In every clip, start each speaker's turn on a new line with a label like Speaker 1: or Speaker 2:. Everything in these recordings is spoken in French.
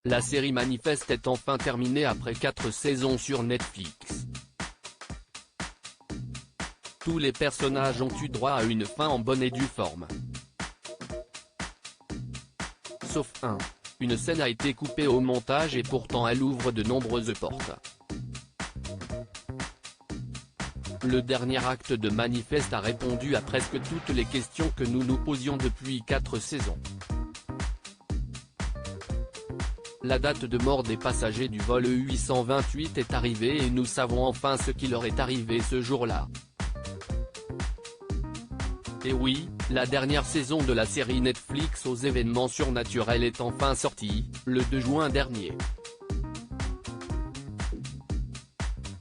Speaker 1: La série Manifest est enfin terminée après 4 saisons sur Netflix. Tous les personnages ont eu droit à une fin en bonne et due forme. Sauf un. Une scène a été coupée au montage et pourtant elle ouvre de nombreuses portes. Le dernier acte de Manifest a répondu à presque toutes les questions que nous nous posions depuis 4 saisons. La date de mort des passagers du vol 828 est arrivée et nous savons enfin ce qui leur est arrivé ce jour-là. Et oui, la dernière saison de la série Netflix aux événements surnaturels est enfin sortie, le 2 juin dernier.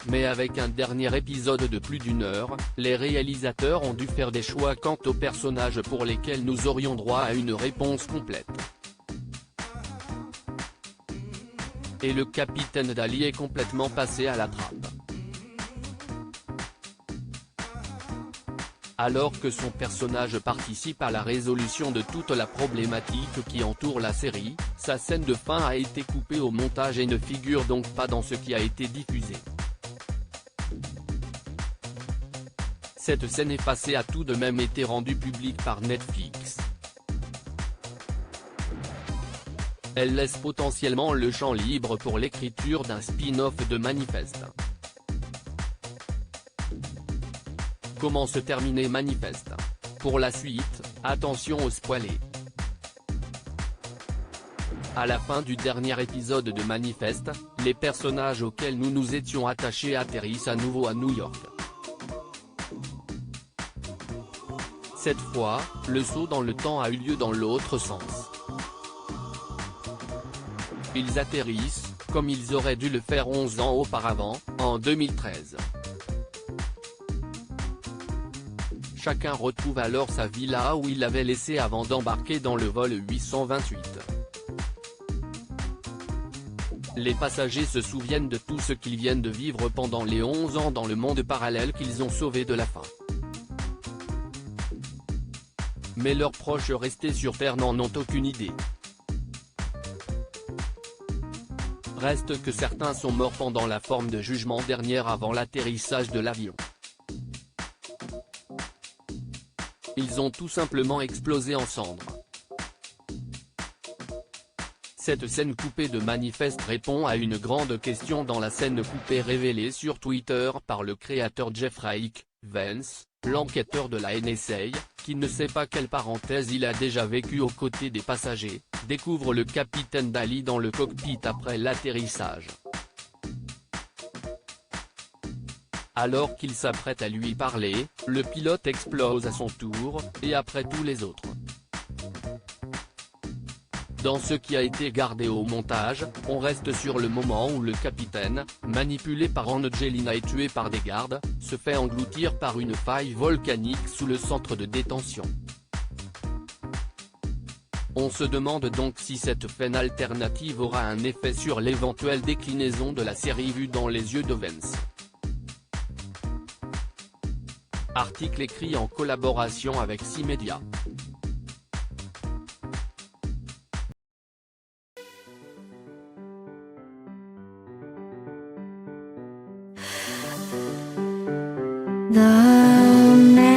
Speaker 1: Mais avec un dernier épisode de plus d'1 heure, les réalisateurs ont dû faire des choix quant aux personnages pour lesquels nous aurions droit à une réponse complète. Et le capitaine Dali est complètement passé à la trappe. Alors que son personnage participe à la résolution de toute la problématique qui entoure la série, sa scène de fin a été coupée au montage et ne figure donc pas dans ce qui a été diffusé. Cette scène effacée a tout de même été rendue publique par Netflix. Elle laisse potentiellement le champ libre pour l'écriture d'un spin-off de Manifest. Comment se terminer Manifest? Pour la suite, attention aux spoilers. À la fin du dernier épisode de Manifest, les personnages auxquels nous nous étions attachés atterrissent à nouveau à New York. Cette fois, le saut dans le temps a eu lieu dans l'autre sens. Ils atterrissent, comme ils auraient dû le faire 11 ans auparavant, en 2013. Chacun retrouve alors sa villa où il l'avait laissée avant d'embarquer dans le vol 828. Les passagers se souviennent de tout ce qu'ils viennent de vivre pendant les 11 ans dans le monde parallèle qu'ils ont sauvé de la fin. Mais leurs proches restés sur Terre n'en ont aucune idée. Reste que certains sont morts pendant la forme de jugement dernière avant l'atterrissage de l'avion. Ils ont tout simplement explosé en cendres. Cette scène coupée de Manifest répond à une grande question dans la scène coupée révélée sur Twitter par le créateur Jeffrey Vance, l'enquêteur de la NSA, qui ne sait pas quelle parenthèse il a déjà vécu aux côtés des passagers, découvre le capitaine Dali dans le cockpit après l'atterrissage. Alors qu'il s'apprête à lui parler, le pilote explose à son tour, et après tous les autres. Dans ce qui a été gardé au montage, on reste sur le moment où le capitaine, manipulé par Angelina et tué par des gardes, se fait engloutir par une faille volcanique sous le centre de détention. On se demande donc si cette fin alternative aura un effet sur l'éventuelle déclinaison de la série vue dans les yeux de Vance. Article écrit en collaboration avec C-Media.
Speaker 2: The